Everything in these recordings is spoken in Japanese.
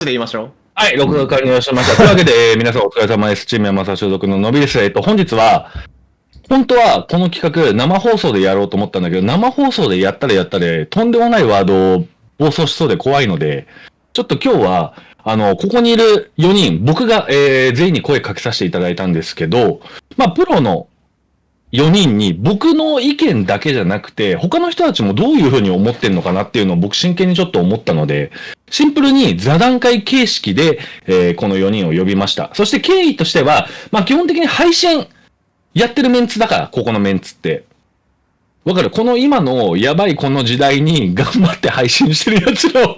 で言いましょう。はい、録画完了しました。というわけで、皆さんお疲れ様です。チーム山佐所属ののびです。本日は、本当はこの企画、生放送でやろうと思ったんだけど、生放送でやったらとんでもないワードを暴走しそうで怖いので、ちょっと今日は、ここにいる4人、僕が、全員に声かけさせていただいたんですけど、プロの4人に僕の意見だけじゃなくて、他の人たちもどういうふうに思ってんのかなっていうのを僕真剣にちょっと思ったので、シンプルに座談会形式で、この4人を呼びました。そして経緯としては、基本的に配信やってるメンツだから、ここのメンツって。わかる？この今のやばいこの時代に頑張って配信してる奴らを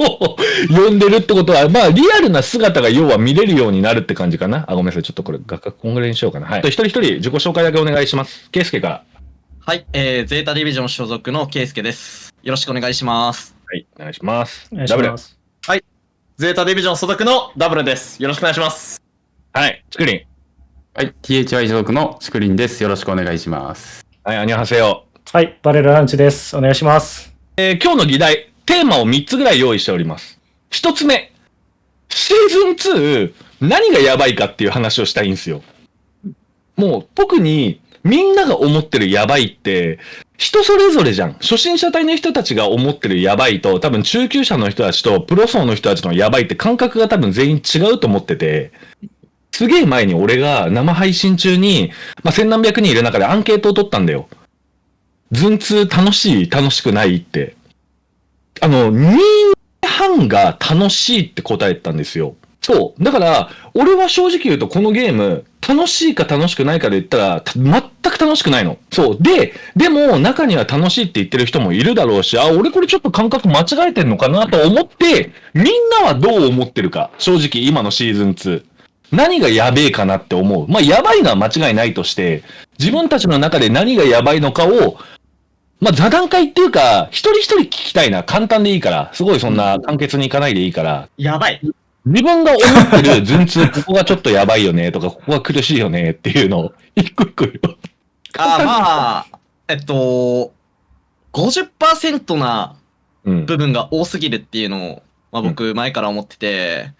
呼んでるってことは、リアルな姿が要は見れるようになるって感じかな。ごめんなさい。ちょっとこれ、こんぐらいにしようかな。はい。一人一人自己紹介だけお願いします。ケイスケから。はい、ゼータディビジョン所属のケイスケです。よろしくお願いします。はい、お願いします。ダブル。はい、ゼータディビジョン所属のダブルです。よろしくお願いします。はい、チクリン。はい、THY 所属のチクリンです。よろしくお願いします。はい、アニョハセヨ。はい、バレルランチです。お願いします。今日の議題、テーマを3つぐらい用意しております。1つ目、シーズン2、何がやばいかっていう話をしたいんですよ。もう、特に、みんなが思ってるやばいって、人それぞれじゃん。初心者隊の人たちが思ってるやばいと、多分中級者の人たちとプロ層の人たちのやばいって感覚が多分全員違うと思ってて、すげえ前に俺が生配信中に、千何百人いる中でアンケートを取ったんだよ。ズン2楽しい楽しくないって。2半が楽しいって答えたんですよ。そう。だから、俺は正直言うとこのゲーム、楽しいか楽しくないかで言ったら、全く楽しくないの。そう。でも、中には楽しいって言ってる人もいるだろうし、俺これちょっと感覚間違えてんのかなと思って、みんなはどう思ってるか。正直、今のシーズン2。何がやべえかなって思う。やばいのは間違いないとして、自分たちの中で何がやばいのかを、座談会っていうか、一人一人聞きたいな。簡単でいいから。すごいそんな簡潔にいかないでいいから。やばい。自分が思ってるズンツー、ここがちょっとやばいよねとか、ここが苦しいよねっていうのを、一個一個よ。50% な部分が多すぎるっていうのを、僕前から思ってて、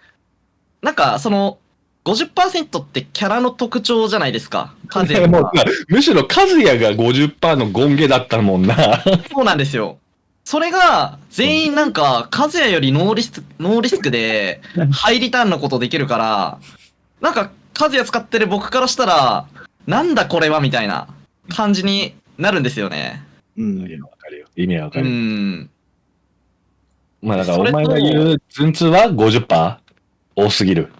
なんかその、50% ってキャラの特徴じゃないですか。和也が。むしろ和也が 50% のゴンゲだったもんな。そうなんですよ。それが全員なんか和也よりノーリスクでハイリターンのことできるから、なんか和也使ってる僕からしたら、なんだこれはみたいな感じになるんですよね。わかるよ。意味はわかる。だからお前が言うズンツーは 50% 多すぎる。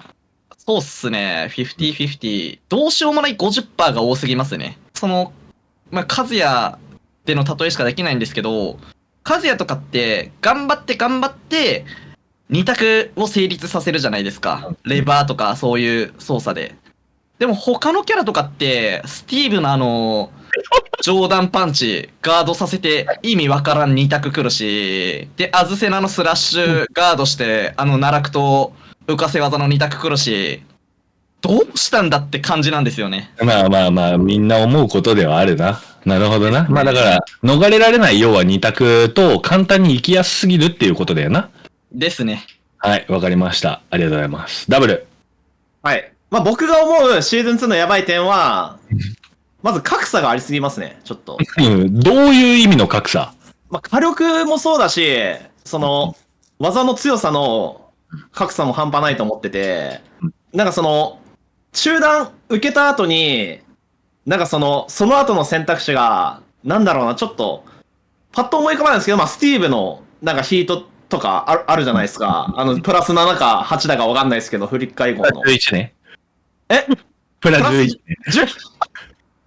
そうっすね。50-50。どうしようもない 50% が多すぎますね。その、和也での例えしかできないんですけど、和也とかって頑張って2択を成立させるじゃないですか。レバーとかそういう操作で。でも他のキャラとかって、スティーブの上段パンチガードさせて意味わからん2択来るし、で、アズセナのスラッシュガードして、奈落と浮かせ技の2択来るし、どうしたんだって感じなんですよね。みんな思うことではあるな。なるほどな。だから、逃れられない要は2択と簡単に行きやすすぎるっていうことだよな。ですね。はい、わかりました。ありがとうございます。ダブル。はい。僕が思うシーズン2のやばい点は、まず格差がありすぎますね、ちょっと。どういう意味の格差？火力もそうだし、その、技の強さの格差も半端ないと思ってて、なんかその、中断受けた後に、なんかその後の選択肢が、なんだろうな、ちょっと、パッと思い浮かばないんですけど、スティーブの、なんかヒートとかあるじゃないですか。プラス7か8だかわかんないですけど、フリッカー以降の。プラス11ね。プラス11ね。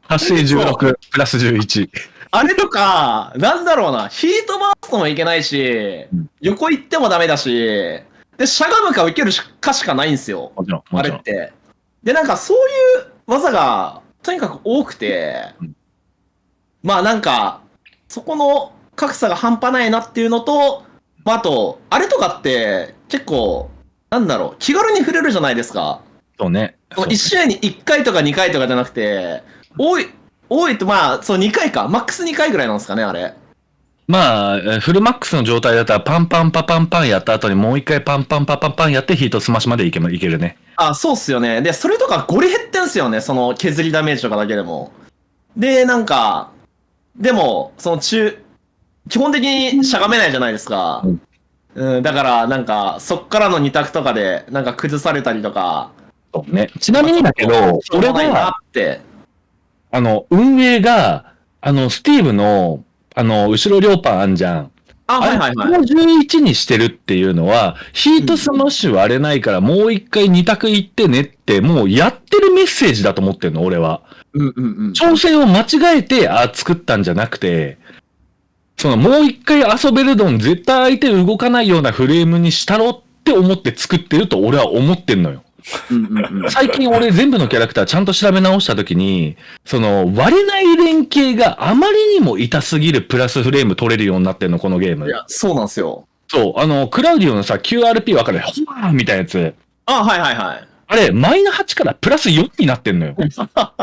発生16、プラス11。あれとか、なんだろうな、ヒートバーストもいけないし、横行ってもダメだし、で、しゃがむか受けるかしかないんですよ。もちろん。あれって。で、なんかそういう技が、とにかく多くて、なんか、そこの格差が半端ないなっていうのと、あと、あれとかって結構、なんだろう、気軽に触れるじゃないですか。そうね。1試合に1回とか2回とかじゃなくて、多いとそう2回か、マックス2回ぐらいなんですかね、あれ。まあ、フルマックスの状態だったらパンパンパパンパンやった後にもう一回パンパンパパンパンやってヒートスマッシュまでいけるね。あ、そうっすよね。で、それとかゴリ減ってんすよね。その削りダメージとかだけでも。で、なんか、でも、基本的にしゃがめないじゃないですか。うん、だから、なんか、そっからの2択とかで、なんか崩されたりとか。そうね。ちなみにだけど、俺ないなは、って。運営が、スティーブの、後ろ両パンあんじゃん。あ、はいはいはい。あれ11にしてるっていうのは、ヒートスマッシュ割れないからもう一回2択行ってねって、もうやってるメッセージだと思ってんの、俺は。うんうんうん。調整を間違えて、作ったんじゃなくて、もう一回遊べるドン絶対相手動かないようなフレームにしたろって思って作ってると俺は思ってんのよ。最近俺全部のキャラクターちゃんと調べ直したときに、割れない連携があまりにも痛すぎるプラスフレーム取れるようになってんの、このゲーム。いや、そうなんですよ。そう、クラウディオのさ、QRP 分かる？ほわーみたいなやつ。あ、はいはいはい。あれ、マイナ8からプラス4になってんのよ。い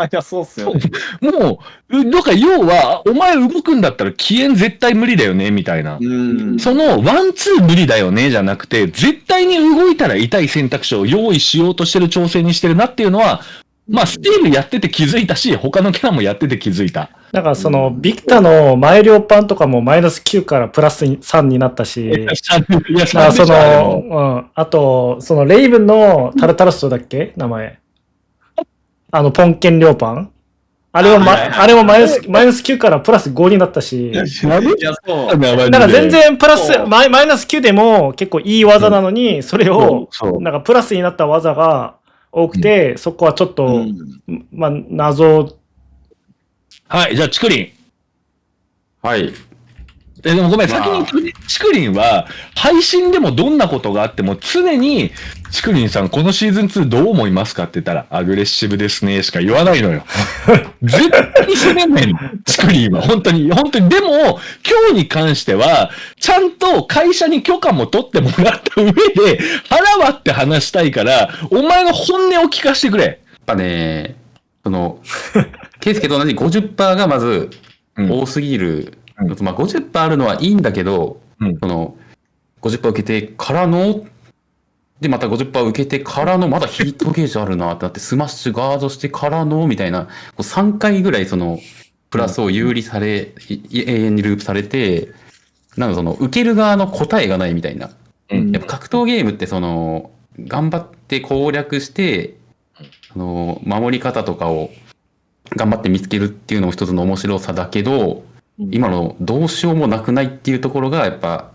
や、そうっすよね。もう、だから要は、お前動くんだったら起源絶対無理だよね、みたいな。うん。その、ワンツー無理だよね、じゃなくて、絶対に動いたら痛い選択肢を用意しようとしてる調整にしてるなっていうのは、まあ、スティールやってて気づいたし、他のキャラもやってて気づいた。だからビクタの前両パンとかもマイナス9からプラス3になったし、いや、あと、レイブンのタルタルストだっけ名前。ポンケン両パンあれもマイナス9からプラス5になったし、いや、そう。だから全然プラス、マイナス9でも結構いい技なのに、それを、なんかプラスになった技が多くて、そこはちょっと、まあ、謎。はい、じゃあ、チクリン。はい。でもごめん、先に言って、チクリンは、配信でもどんなことがあっても常に、チクリンさん、このシーズン2どう思いますかって言ったら、アグレッシブですね、しか言わないのよ。絶対に責めんねん、チクリンは。本当に。でも、今日に関しては、ちゃんと会社に許可も取ってもらった上で、腹割って話したいから、お前の本音を聞かせてくれ。やっぱね、ケイスケと同じ 50% がまず多すぎる。まあ、50% あるのはいいんだけど、50% 受けてからの、で、また 50% 受けてからの、まだヒートゲージあるなってなって、スマッシュガードしてからの、みたいな、3回ぐらいプラスを有利され、永遠にループされて、なんか受ける側の答えがないみたいな。やっぱ格闘ゲームって頑張って攻略して、守り方とかを頑張って見つけるっていうのも一つの面白さだけど、今のどうしようもなくないっていうところがやっぱ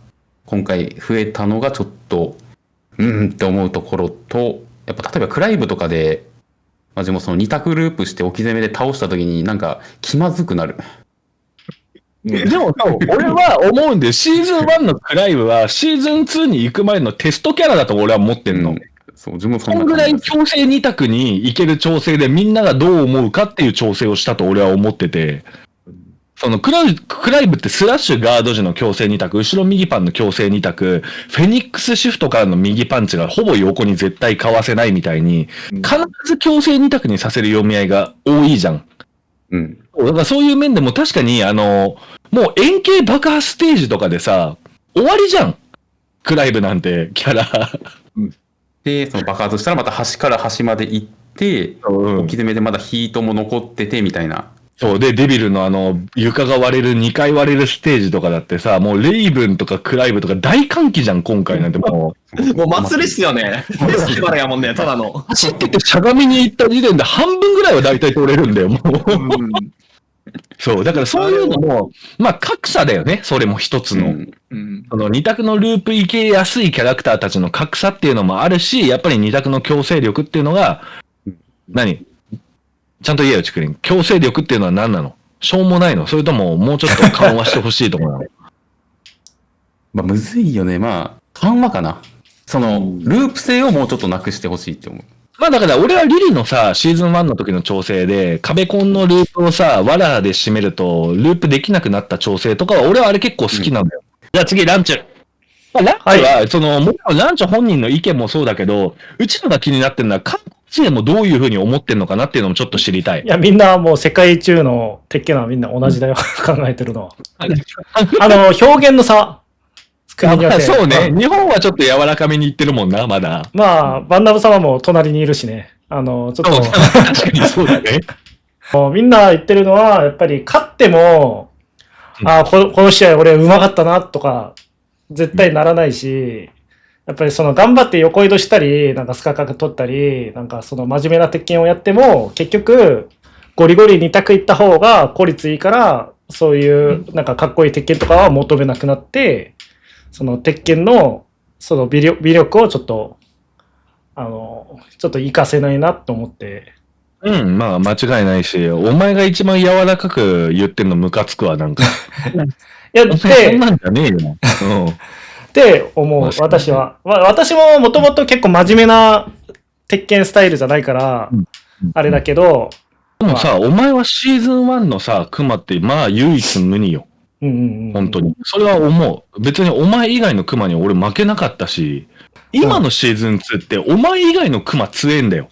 今回増えたのがちょっとって思うところと、やっぱ例えばクライブとかでマジも2択ループして置き攻めで倒した時になんか気まずくなる。でも、俺は思うんで、シーズン1のクライブはシーズン2に行く前のテストキャラだと俺は思ってんの。そう、自分もそんなこんぐらい強制2択に行ける調整でみんながどう思うかっていう調整をしたと俺は思ってて、クライブってスラッシュガード時の強制2択、後ろ右パンの強制2択、フェニックスシフトからの右パンチがほぼ横に絶対かわせないみたいに、必ず強制2択にさせる読み合いが多いじゃん。だからそういう面でも確かに、もう円形爆破ステージとかでさ、終わりじゃん。クライブなんてキャラ。で、爆発したらまた端から端まで行って、置き攻めでまだヒートも残っててみたいな。そうで、デビルの床が割れる、2回割れるステージとかだってさ、もうレイブンとかクライブとか大歓喜じゃん、今回なんてもう。もう祭りっすよね。フェスティバルやもんね、ただの。走っててしゃがみに行った時点で半分ぐらいは大体取れるんだよ、もう。そう、だからそういうのも、まあ格差だよね、それも一つの。2択のループ行けやすいキャラクターたちの格差っていうのもあるし、やっぱり2択の強制力っていうのが、ちゃんと言えよ、チクリン。強制力っていうのは何なの？しょうもないの？それとももうちょっと緩和してほしいところなの？まあ、むずいよね。まあ、緩和かな。ループ性をもうちょっとなくしてほしいって思う。まあだから俺はリリのさ、シーズン1の時の調整で、壁コンのループをさ、ワラで締めると、ループできなくなった調整とかは、俺はあれ結構好きなんだよ。じゃあ次、ランチュ。まあ、ランチュは、もちろんランチュ本人の意見もそうだけど、うちらが気になってるのは、韓でもどういうふうに思ってんのかなっていうのもちょっと知りたい。いや、みんなもう世界中の鉄拳はみんな同じだよ。考えてるのは。表現の差。国によって。そうね。日本はちょっと柔らかめに言ってるもんな、まだ。まあ、バンナム様も隣にいるしね。ちょっと。確かにそうだね。みんな言ってるのは、やっぱり勝っても、この試合俺上手かったなとか、絶対ならないし、やっぱりその頑張って横移動したり、なんかスカカ取ったり、なんかその真面目な鉄拳をやっても、結局、ゴリゴリ2択いった方が効率いいから、そういうなんかかっこいい鉄拳とかは求めなくなって、その鉄拳のその微力をちょっと活かせないなと思って。うん、まあ間違いないし、お前が一番柔らかく言ってんのムカつくわ、なんか。いや、そんなんじゃねえよ。うん。って思う、私は。私ももともと結構真面目な鉄拳スタイルじゃないから、あれだけど。でもさ、お前はシーズン1のさ、クマってまあ唯一無二よ。本当に。それは思う。別にお前以外のクマに俺負けなかったし、今のシーズン2ってお前以外のクマ強えんだよ。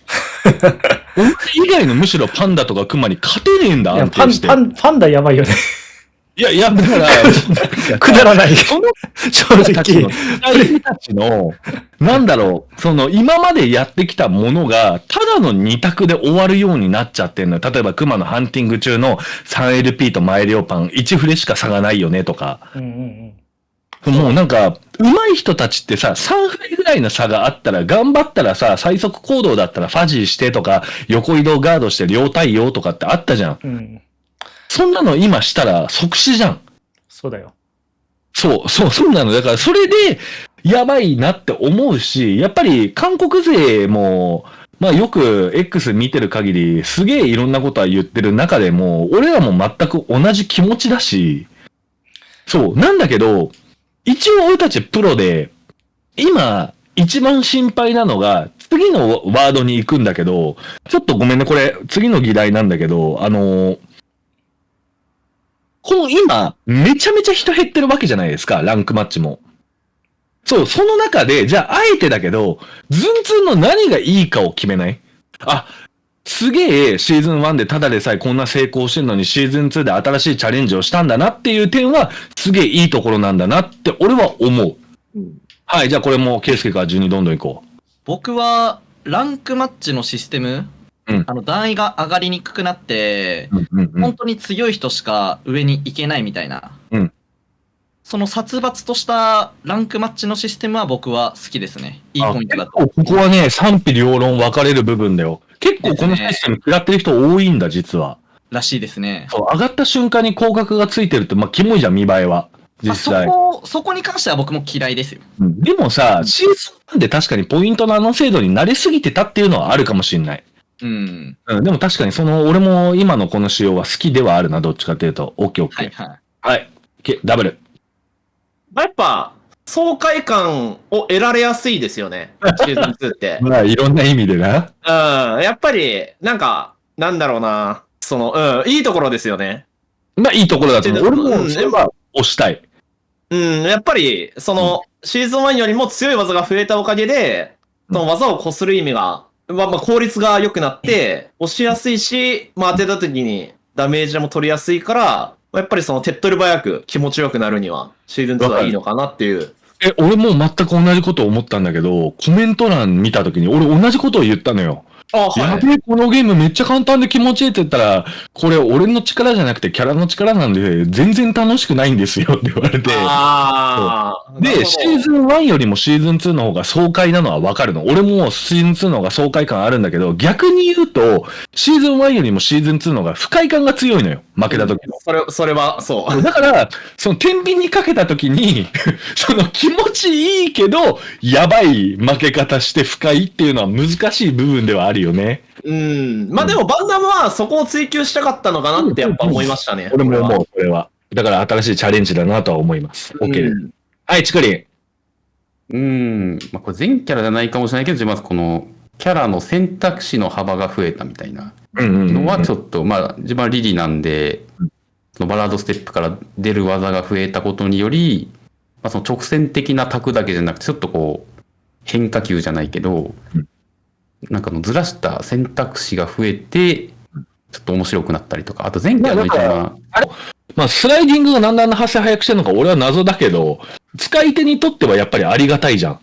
お前以外のむしろパンダとかクマに勝てねえんだ、安定して。パンダやばいよね。いや、だから、くだらない。その正直。二人たちの、なんだろう、今までやってきたものが、ただの二択で終わるようになっちゃってんのよ。例えば、熊のハンティング中の 3LP とマイレオパン、1フレしか差がないよね、とか。もうなんか、上手い人たちってさ、3フレぐらいの差があったら、頑張ったらさ、最速行動だったらファジーしてとか、横移動ガードして両対応とかってあったじゃん。そんなの今したら即死じゃん。そうだよ。そうなの。だからそれでやばいなって思うし、やっぱり韓国勢も、まあよく X 見てる限りすげえいろんなことは言ってる中でも、俺らも全く同じ気持ちだし、なんだけど、一応俺たちプロで、今一番心配なのが、次のワードに行くんだけど、ちょっとごめんね、これ次の議題なんだけど、この今、めちゃめちゃ人減ってるわけじゃないですか、ランクマッチも。その中で、じゃあ、あえてだけど、ズンツンの何がいいかを決めない？すげえシーズン1でただでさえこんな成功してるのにシーズン2で新しいチャレンジをしたんだなっていう点は、すげえいいところなんだなって俺は思う。はい、じゃあこれも、ケイスケから順にどんどん行こう。僕は、ランクマッチのシステム、段位が上がりにくくなって、本当に強い人しか上に行けないみたいな、その殺伐としたランクマッチのシステムは僕は好きですね。いいポイントだと。ここはね、賛否両論分かれる部分だよ。結構このシステム嫌ってる人多いんだ、実は。らしいですね。上がった瞬間に広角がついてるって、キモいじゃん、見栄えは。実際。そこに関しては僕も嫌いですよ。でもさ、シーズン1で確かにポイントの精度に慣れすぎてたっていうのはあるかもしれない。でも確かに俺も今のこの仕様は好きではあるな、どっちかっていうと。OK。はい。ダブル。やっぱ、爽快感を得られやすいですよね。シーズン2って。いろんな意味でな。やっぱり、なんだろうな。いいところですよね。いいところだと思う。俺もそれは推したい。やっぱり、シーズン1よりも強い技が増えたおかげで、その技をこする意味が、効率が良くなって、押しやすいし、当てた時にダメージも取りやすいから、やっぱり手っ取り早く気持ちよくなるには、シーズン2はいいのかなっていう。俺も全く同じことを思ったんだけど、コメント欄見た時に俺同じことを言ったのよ。やべえ、このゲームめっちゃ簡単で気持ちいいって言ったら、これ俺の力じゃなくてキャラの力なんで、全然楽しくないんですよって言われて。で、シーズン1よりもシーズン2の方が爽快なのはわかるの。俺もシーズン2の方が爽快感あるんだけど、逆に言うと、シーズン1よりもシーズン2の方が不快感が強いのよ。負けた時の。それはそう。だから、天秤にかけた時に、気持ちいいけど、やばい負け方して不快っていうのは難しい部分ではあるよね。でもバンダムはそこを追求したかったのかなってやっぱ思いましたね。俺も思う、これは。だから新しいチャレンジだなとは思います。OK です。はい、チクリン。これ全キャラじゃないかもしれないけど、まずこのキャラの選択肢の幅が増えたみたいなのはちょっと、自分はリリなんで、そのバラードステップから出る技が増えたことにより、その直線的なタクだけじゃなくて、ちょっと変化球じゃないけど、なんかのずらした選択肢が増えて、ちょっと面白くなったりとか、あと前回の一番、まあ、スライディングがなんであんな発生早くしてるのか俺は謎だけど、使い手にとってはやっぱりありがたいじゃん。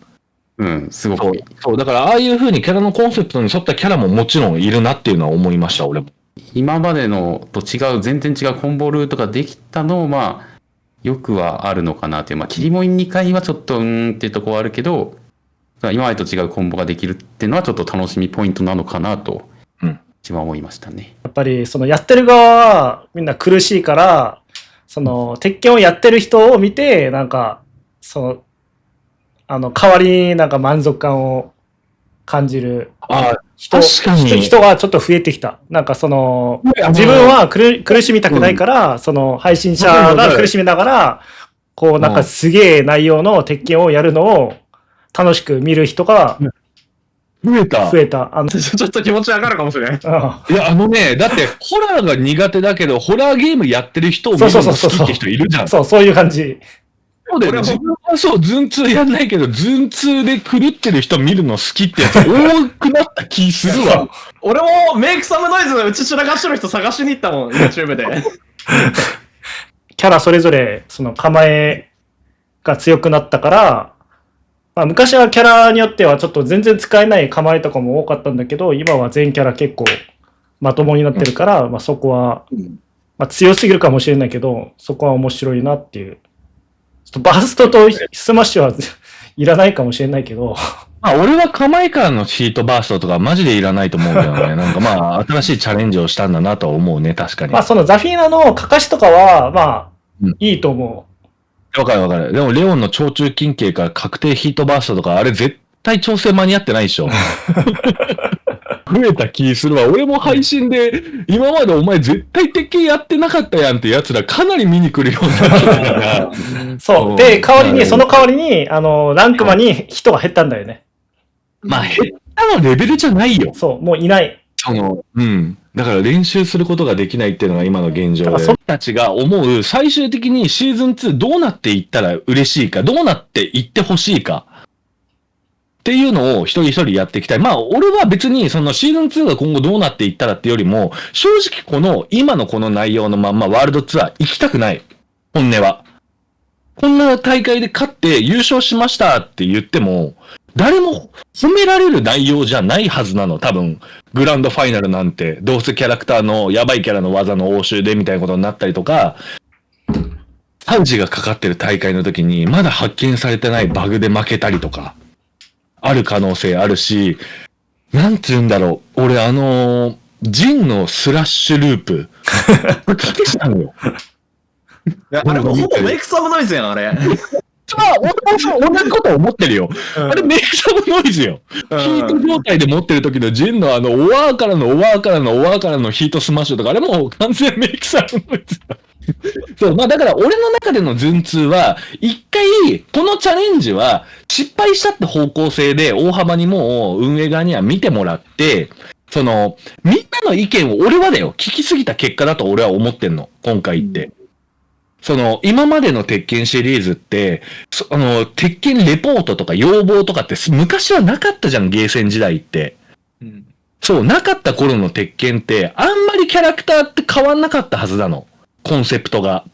うん、すごく。そう、だからああいう風にキャラのコンセプトに沿ったキャラももちろんいるなっていうのは思いました、俺も。今までのと違う、全然違うコンボルートができたのも、まあ、よくはあるのかなっていう。まあ、キリモイン2回はちょっと、っていうところはあるけど、今までと違うコンボができるっていうのはちょっと楽しみポイントなのかなと、一番思いましたね。やっぱりそのやってる側はみんな苦しいから、その鉄拳をやってる人を見て、なんか、その、代わりになんか満足感を感じる人がちょっと増えてきた。なんかその、自分は苦しみたくないから、その配信者が苦しみながら、こうなんかすげえ内容の鉄拳をやるのを楽しく見る人が増えた。ちょっと気持ちわかるかもしれない。いや、だって、ホラーが苦手だけど、ホラーゲームやってる人を見るの好きって人いるじゃん。そういう感じ。そうだよね。自分はそう、ズン2やんないけど、ズン2で狂ってる人見るの好きってやつ多くなった気するわ。俺もメイクサムノイズ打ち散らかしてる人探しに行ったもん、YouTube で。キャラそれぞれ、その構えが強くなったから、まあ、昔はキャラによってはちょっと全然使えない構えとかも多かったんだけど、今は全キャラ結構まともになってるから、まあ、そこは、まあ、強すぎるかもしれないけど、そこは面白いなっていう。バーストとスマッシュはいらないかもしれないけど。まあ、俺は構えからのヒートバーストとかマジでいらないと思うけどね。なんかまあ、新しいチャレンジをしたんだなとは思うね、確かに。まあ、そのザフィーナのカカシとかは、まあ、いいと思う。わかるわかる。でも、レオンの長中近景から確定ヒートバーストとか、あれ絶対調整間に合ってないでしょ。増えた気するわ。俺も配信で、今までお前絶対鉄拳やってなかったやんってやつらかなり見に来るようになってたから。そう。で、その代わりに、ランクマに人が減ったんだよね。まあ、減ったのレベルじゃないよ。そう、もういない。だから練習することができないっていうのが今の現状で。僕たちが思う最終的にシーズン2どうなっていったら嬉しいか、どうなっていってほしいか。っていうのを一人一人やっていきたい。まあ、俺は別にそのシーズン2が今後どうなっていったらってよりも、正直今のこの内容のまんまワールドツアー行きたくない。本音は。こんな大会で勝って優勝しましたって言っても、誰も褒められる内容じゃないはずなの。多分、グランドファイナルなんて、どうせキャラクターのやばいキャラの技の応酬でみたいなことになったりとか、パンチがかかってる大会の時に、まだ発見されてないバグで負けたりとか、ある可能性あるし、なんて言うんだろう。俺ジンのスラッシュループ、聞きしたのよ。あれもほぼメイクサムノイズやん、あれ。まあ、俺も同じこと思ってるよ。あれメイクサムノイズよ。ヒート状態で持ってる時のジンのオワーからのオワーからのオワーからのヒートスマッシュとか、あれもう完全メイクサムノイズだ。そう、まあだから俺の中でのズン2は、一回、このチャレンジは失敗したって方向性で大幅にもう運営側には見てもらって、みんなの意見を俺はだよ、聞きすぎた結果だと俺は思ってんの、今回って。今までの鉄拳シリーズって、鉄拳レポートとか要望とかって昔はなかったじゃん、ゲーセン時代って。そう、なかった頃の鉄拳って、あんまりキャラクターって変わんなかったはずなの。コンセプトが。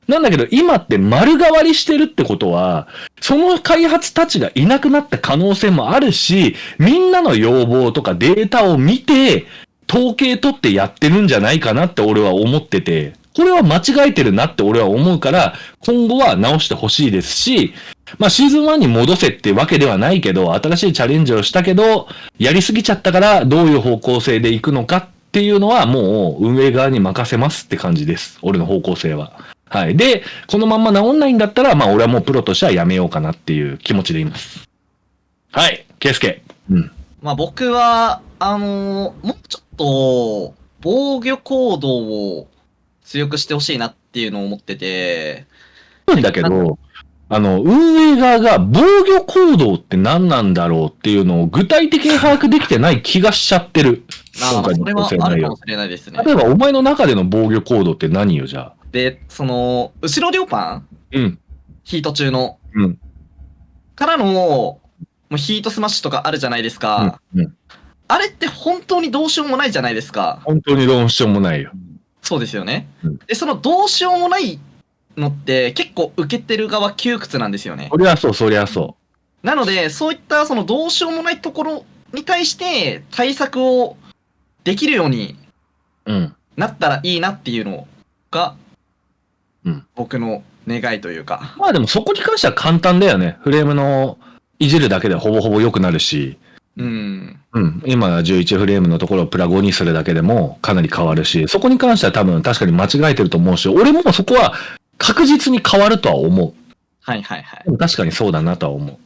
なんだけど、今って丸変わりしてるってことは、その開発たちがいなくなった可能性もあるし、みんなの要望とかデータを見て、統計取ってやってるんじゃないかなって俺は思ってて、これは間違えてるなって俺は思うから、今後は直してほしいですし、まあシーズン1に戻せってわけではないけど、新しいチャレンジをしたけど、やりすぎちゃったからどういう方向性で行くのかっていうのはもう運営側に任せますって感じです。俺の方向性は。はい。で、このまんま治んないんだったら、まあ俺はもうプロとしてはやめようかなっていう気持ちでいます。はい。ケイスケ。まあ僕は、もうちょっと、防御行動を強くしてほしいなっていうのを思ってて。なんだけど、運営側が防御行動って何なんだろうっていうのを具体的に把握できてない気がしちゃってる。それはあるかもしれないですね。例えばお前の中での防御行動って何よ、じゃあ。で、後ろ両パンヒート中の。からの、もうヒートスマッシュとかあるじゃないですか。あれって本当にどうしようもないじゃないですか。本当にどうしようもないよ。そうですよね。うんで、そのどうしようもないのって結構受けてる側窮屈なんですよね。そりゃそう、そりゃそなので、そういったそのどうしようもないところに対して対策をできるようにう。うん。なったらいいなっていうのがうん僕の願いというか。まあでもそこに関しては簡単だよね。フレームのいじるだけでほぼほぼ良くなるし。うん。うん。今11フレームのところをプラ5にするだけでもかなり変わるし、そこに関しては多分確かに間違えてると思うし、俺もそこは確実に変わるとは思う。はいはいはいで。も確かにそうだなとは思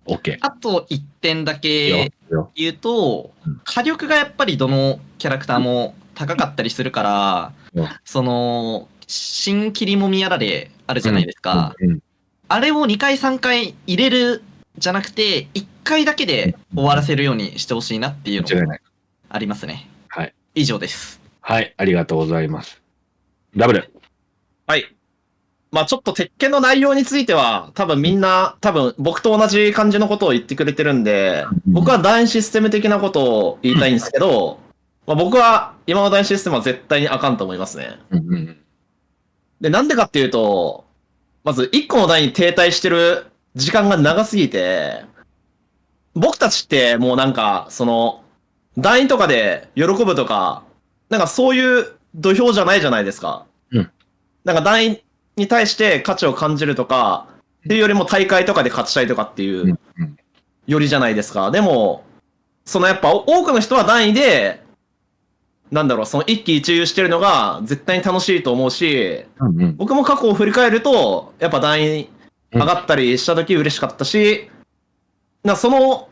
う。OK。あと1点だいいけよ言うとうん、火力がやっぱりどのキャラクターも高かったりするからうん、その、新切りもみやられあるじゃないですか。うん。あれを2回3回入れるじゃなくて、1回だけで終わらせるようにしてほしいなっていうのが間違いない。ありますね。はい。以上です。はい。ありがとうございます。ダブル。はい。まあちょっと鉄拳の内容については、多分みんな、多分僕と同じ感じのことを言ってくれてるんで、僕は楕円システム的なことを言いたいんですけど、まあ僕は今の楕円システムは絶対にあかんと思いますね。うんうん。で、なんでかっていうと、まず1個の台に停滞してる時間が長すぎて、僕たちってもうなんか、その、団員とかで喜ぶとか、なんかそういう土俵じゃないじゃないですか。うん。なんか団員に対して価値を感じるとか、っていうよりも大会とかで勝ちたいとかっていううんよりじゃないですか。でも、そのやっぱ多くの人は団員で、なんだろう、その一喜一憂してるのが絶対に楽しいと思うし、うんうん。僕も過去を振り返ると、やっぱ団員上がったりした時嬉しかったし、その、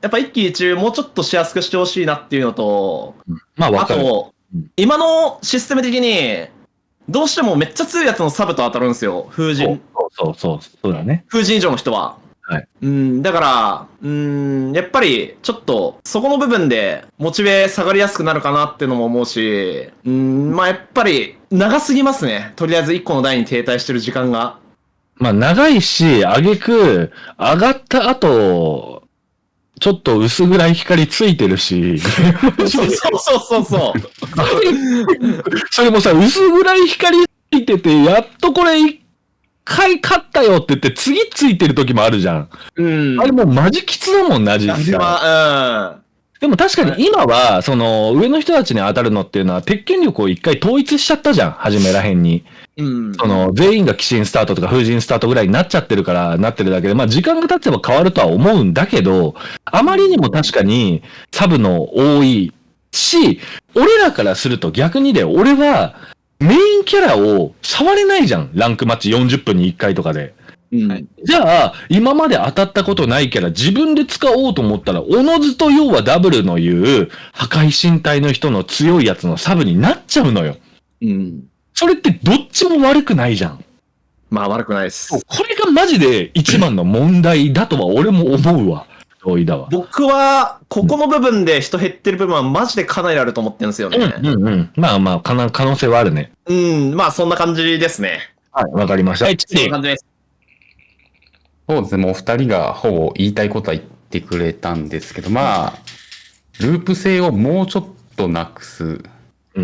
やっぱ一喜一憂もうちょっとしやすくしてほしいなっていうのと、あまあわかる。とうん、今のシステム的に、どうしてもめっちゃ強いやつのサブと当たるんですよ。風神そうだね。以上の人は。はい。だから、やっぱり、ちょっと、そこの部分で、モチベ下がりやすくなるかなっていうのも思うし、まあやっぱり、長すぎますね。とりあえず1個の台に停滞してる時間が。まあ長いし、挙句、上がった後、ちょっと薄暗い光ついてるし、そう。それもさ、薄暗い光ついてて、やっとこれ一回勝ったよって言って次ついてる時もあるじゃん。あれもうマジきつだもんな、実際。でも確かに今は、その、上の人たちに当たるのっていうのは、鉄拳力を一回統一しちゃったじゃん、初めらへんに。その、全員が鬼神スタートとか風神スタートぐらいになっちゃってるから、なってるだけで、まあ時間が経てば変わるとは思うんだけど、あまりにも確かにサブの多いし、俺らからすると逆にで、俺はメインキャラを触れないじゃん、ランクマッチ40分に1回とかで。はいじゃあ、今まで当たったことないキャラ自分で使おうと思ったら、おのずと要はダブルの言う、破壊身体の人の強いやつのサブになっちゃうのよ。それってどっちも悪くないじゃん。まあ悪くないです。これがマジで一番の問題だとは俺も思うわ。同意だわ。僕は、ここの部分で人減ってる部分はマジでかなりあると思ってるんですよね。まあまあ、可能性はあるね。まあそんな感じですね。はい、わかりました。はい、そんな感じです。そうですね、もう二人がほぼ言いたいことは言ってくれたんですけど、まあ、ループ性をもうちょっとなくす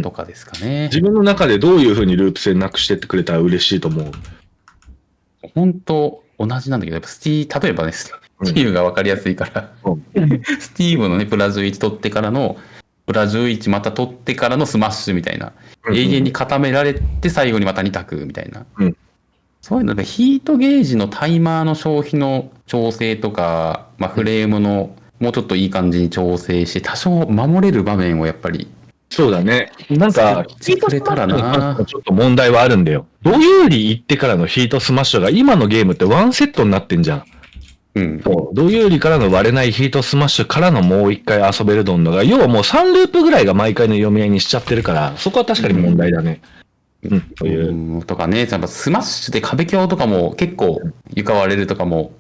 とかですかね。自分の中でどういう風にループ性なくしてってくれたら嬉しいと思う。本当同じなんだけど、やっぱ例えばね、スティーブが分かりやすいから、スティーブのね、プラ11取ってからの、プラ11また取ってからのスマッシュみたいな、永遠に固められて最後にまた2択みたいな。そういうので、ヒートゲージのタイマーの消費の調整とか、まあ、フレームのもうちょっといい感じに調整して、多少守れる場面をやっぱり。そうだね。なんか、ヒートスマッシュちょっと問題はあるんだよ。ドユーリ行ってからのヒートスマッシュが今のゲームってワンセットになってんじゃん。ドユーリからの割れないヒートスマッシュからのもう一回遊べるどんのが、要はもう3ループぐらいが毎回の読み合いにしちゃってるから、そこは確かに問題だね。そういう。とかね、やっぱスマッシュで壁強とかも結構床割れるとかも、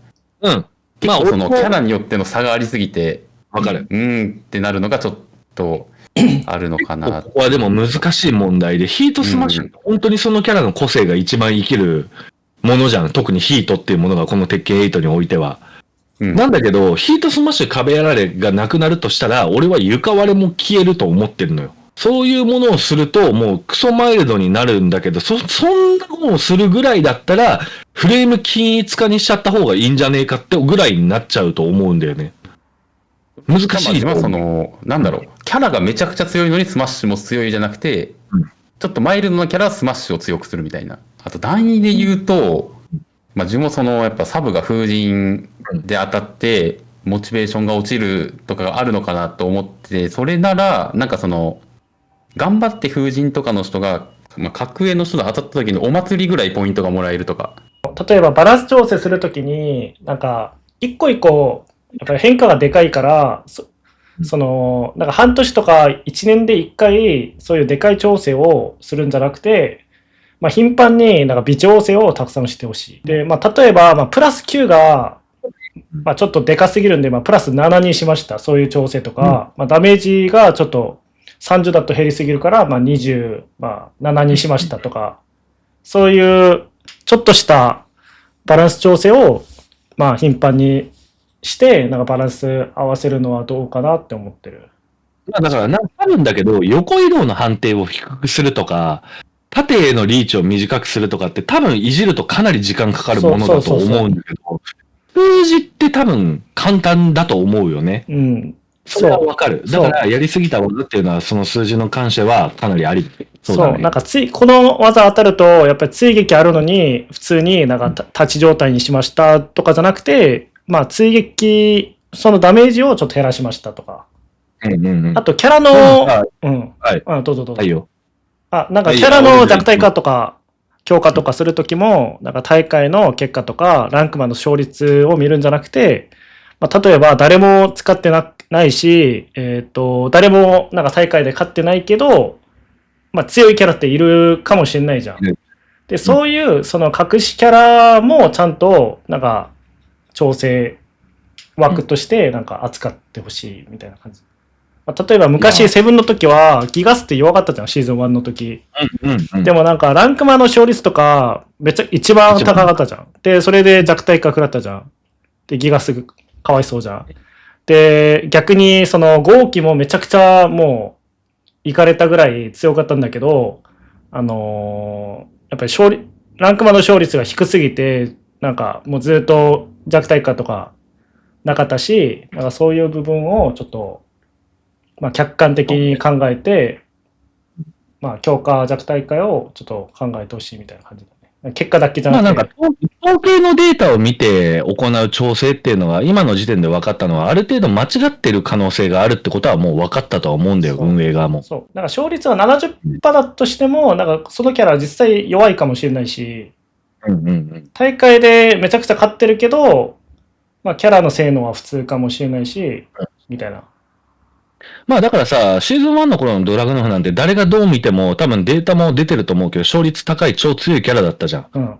結構そのキャラによっての差がありすぎて、わかる。ってなるのがちょっとあるのかな。ここはでも難しい問題で、ヒートスマッシュって本当にそのキャラの個性が一番生きるものじゃん。特にヒートっていうものがこの鉄拳8においては。なんだけど、ヒートスマッシュ壁やられがなくなるとしたら、俺は床割れも消えると思ってるのよ。そういうものをすると、もうクソマイルドになるんだけど、そんなのをするぐらいだったら、フレーム均一化にしちゃった方がいいんじゃねえかってぐらいになっちゃうと思うんだよね。難しいと思う。その、なんだろう、キャラがめちゃくちゃ強いのにスマッシュも強いじゃなくて、うんちょっとマイルドなキャラはスマッシュを強くするみたいな。あと段位で言うと、自分もその、やっぱサブが風神で当たって、モチベーションが落ちるとかがあるのかなと思って、それなら、なんかその、頑張って風神とかの人が、格上の人と当たった時にお祭りぐらいポイントがもらえるとか。例えばバランス調整するときに、なんか、一個一個、やっぱり変化がでかいから、その、なんか半年とか1年で1回、そういうでかい調整をするんじゃなくて、頻繁になんか微調整をたくさんしてほしい。で、例えば、プラス9が、ちょっとでかすぎるんで、プラス7にしました。そういう調整とか、ダメージがちょっと30だと減りすぎるから、20、7にしましたとか、そういうちょっとしたバランス調整を、頻繁にして、なんかバランス合わせるのはどうかなって思ってる。だから、あるんだけど、横移動の判定を低くするとか、縦へのリーチを短くするとかって多分いじるとかなり時間かかるものだと思うんだけど、数字って多分簡単だと思うよね。うん。それはわかる。だからやりすぎた技っていうのはその数字の関してはかなりあり。そう、なんかこの技当たると、やっぱり追撃あるのに、普通になんか立ち状態にしましたとかじゃなくて、追撃、そのダメージをちょっと減らしましたとか。あと、キャラの、はい。どうぞどうぞ。はいよ。なんかキャラの弱体化とか、強化とかするときも、なんか大会の結果とか、ランクマンの勝率を見るんじゃなくて、例えば誰も使ってないし、誰もなんか大会で勝ってないけど、強いキャラっているかもしれないじゃん。で、そういう、その隠しキャラもちゃんと、なんか、調整枠として、なんか扱ってほしいみたいな感じ。例えば昔セブンの時はギガスって弱かったじゃん、シーズン1の時。でもなんかランクマンの勝率とか一番高かったじゃん。で、それで弱体化食らったじゃん。で、ギガスかわいそうじゃん。で、逆にその豪輝もめちゃくちゃもういかれたぐらい強かったんだけど、やっぱりランクマンの勝率が低すぎて、なんかもうずっと弱体化とかなかったし、なんかそういう部分をちょっと客観的に考えて、強化弱体化をちょっと考えてほしいみたいな感じだね。結果だけじゃなくて。なんか、統計のデータを見て行う調整っていうのが、今の時点で分かったのは、ある程度間違ってる可能性があるってことはもう分かったとは思うんだよ、運営側も。そう。なんか勝率は 70% だとしても、なんかそのキャラは実際弱いかもしれないし、大会でめちゃくちゃ勝ってるけど、キャラの性能は普通かもしれないし、みたいな。だからさ、シーズン1の頃のドラグノフなんて誰がどう見ても多分データも出てると思うけど、勝率高い超強いキャラだったじゃん。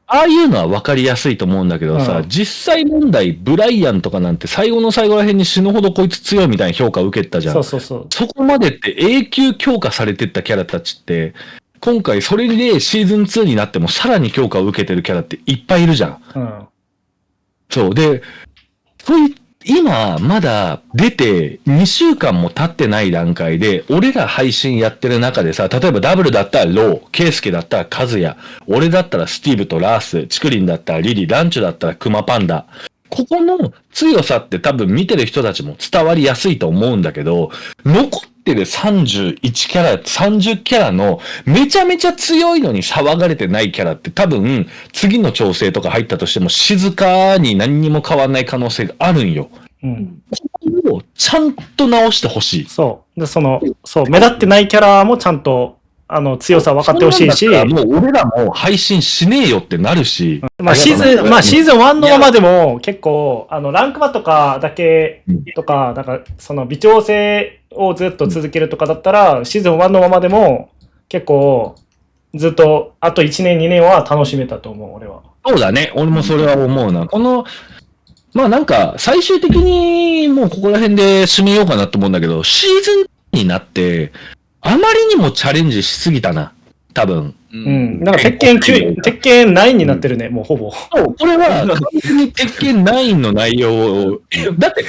ああいうのは分かりやすいと思うんだけどさ、実際問題、ブライアンとかなんて最後の最後ら辺に死ぬほどこいつ強いみたいな評価を受けたじゃん。そこまでって永久強化されてったキャラたちって、今回それでシーズン2になってもさらに強化を受けてるキャラっていっぱいいるじゃん。そう。で、今、まだ出て2週間も経ってない段階で、俺ら配信やってる中でさ、例えばダブルだったらロー、ケイスケだったらカズヤ、俺だったらスティーブとラース、チクリンだったらリリ、ランチュだったらクマパンダ。ここの強さって多分見てる人たちも伝わりやすいと思うんだけど、残ってる31キャラ、30キャラのめちゃめちゃ強いのに騒がれてないキャラって多分次の調整とか入ったとしても静かに何にも変わらない可能性があるんよ。ここをちゃんと直してほしい。そうで目立ってないキャラもちゃんと強さ分かってほしいし、もう俺らも配信しねえよってなるし、シーズン1のままでも結構ランクマとかだけとか、なんかその微調整をずっと続けるとかだったら、シーズン1のままでも結構ずっとあと1年2年は楽しめたと思う、俺は。そうだね、俺もそれは思うな。このなんか最終的にもうここら辺で締めようかなと思うんだけど、シーズンになってあまりにもチャレンジしすぎたな。多分。うん。なんか鉄拳9、鉄拳9になってるね、もうほぼ。そう、これは完全に鉄拳9の内容を、だって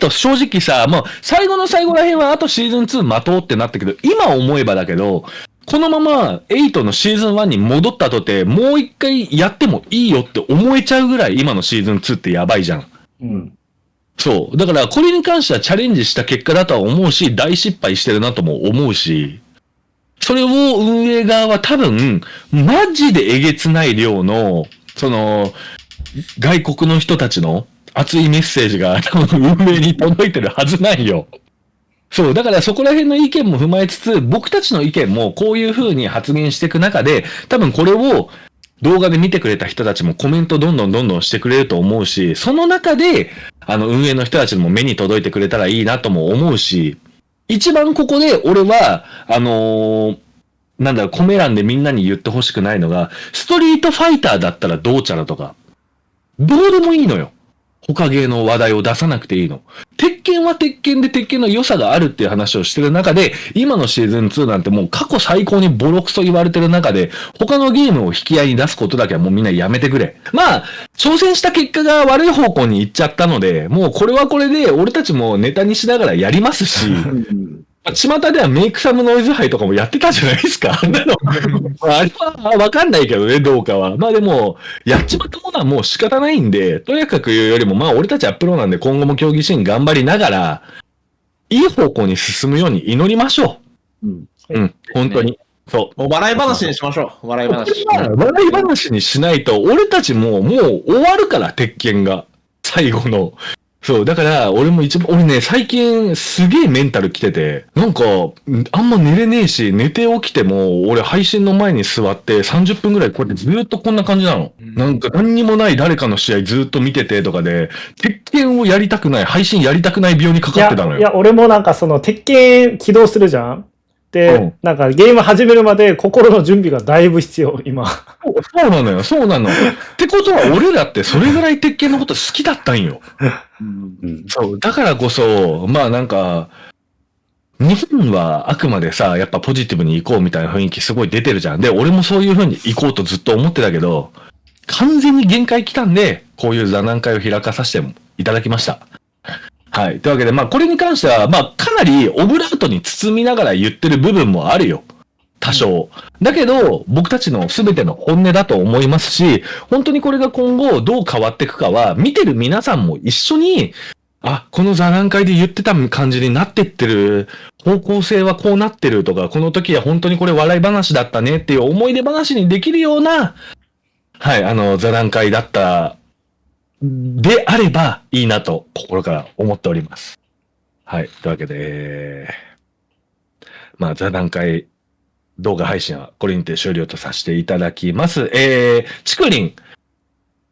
8正直さ、もう最後の最後らへんはあとシーズン2待とうってなったけど、今思えばだけど、このまま8のシーズン1に戻ったとて、もう一回やってもいいよって思えちゃうぐらい今のシーズン2ってやばいじゃん。うん。そう。だからこれに関してはチャレンジした結果だとは思うし、大失敗してるなとも思うし、それを運営側は多分、マジでえげつない量の、外国の人たちの熱いメッセージが多分運営に届いてるはずないよ。そう、だからそこら辺の意見も踏まえつつ、僕たちの意見もこういう風に発言していく中で、多分これを動画で見てくれた人たちもコメントどんどんしてくれると思うし、その中で、運営の人たちも目に届いてくれたらいいなとも思うし、一番ここで俺は、コメ欄でみんなに言ってほしくないのが、ストリートファイターだったらどうちゃらとか、どうでもいいのよ。他芸の話題を出さなくていいの。鉄拳は鉄拳で鉄拳の良さがあるっていう話をしてる中で、今のシーズン2なんてもう過去最高にボロクソ言われてる中で、他のゲームを引き合いに出すことだけはもうみんなやめてくれ。まあ、挑戦した結果が悪い方向に行っちゃったので、もうこれはこれで俺たちもネタにしながらやりますし、巷ではメイクサムノイズ杯とかもやってたじゃないですか。あれはわかんないけどね、どうかは。まあでも、やっちまったものはもう仕方ないんで、とやかく言うよりも、まあ俺たちはプロなんで今後も競技シーン頑張りながら、いい方向に進むように祈りましょう。本当に。そう。もう笑い話にしましょう。笑い話。笑い話にしないと、俺たちももう終わるから、鉄拳が。最後の。そう、だから、俺ね、最近すげえメンタル来てて、なんか、あんま寝れねえし、寝て起きても、俺配信の前に座って30分ぐらいこうやってずーっとこんな感じなの。なんか何にもない誰かの試合ずーっと見ててとかで、鉄拳をやりたくない、配信やりたくない病にかかってたのよ。いや、俺もなんか鉄拳起動するじゃん。で、なんかゲーム始めるまで心の準備がだいぶ必要、今。そうなのよ、そうなの。ってことは俺らってそれぐらい鉄拳のこと好きだったんよ。そう、だからこそ、まあなんか、日本はあくまでさ、やっぱポジティブに行こうみたいな雰囲気すごい出てるじゃん。で、俺もそういう風に行こうとずっと思ってたけど、完全に限界来たんで、こういう座談会を開かさせていただきました。はい。というわけで、まあこれに関しては、まあかなりオブラートに包みながら言ってる部分もあるよ。多少。だけど、僕たちの全ての本音だと思いますし、本当にこれが今後どう変わっていくかは、見てる皆さんも一緒に、この座談会で言ってた感じになってってる、方向性はこうなってるとか、この時は本当にこれ笑い話だったねっていう思い出話にできるような、はい、座談会だった、であればいいなと心から思っております。はい。というわけで、まあ座談会、動画配信はこれにて終了とさせていただきます。ちくりん、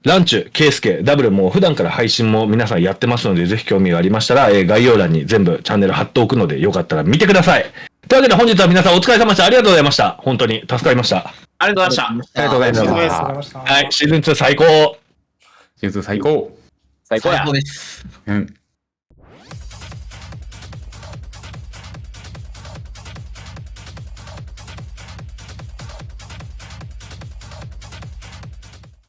ランチュ、ケイスケ、ダブルも普段から配信も皆さんやってますので、ぜひ興味がありましたら、概要欄に全部チャンネル貼っておくので、よかったら見てください。というわけで本日は皆さんお疲れ様でした。ありがとうございました。本当に助かりました。ありがとうございました。ありがとうございまありがとうごした。ざいました。はい、シーズン2最高。シーズン最高。最高や。最高です。うん。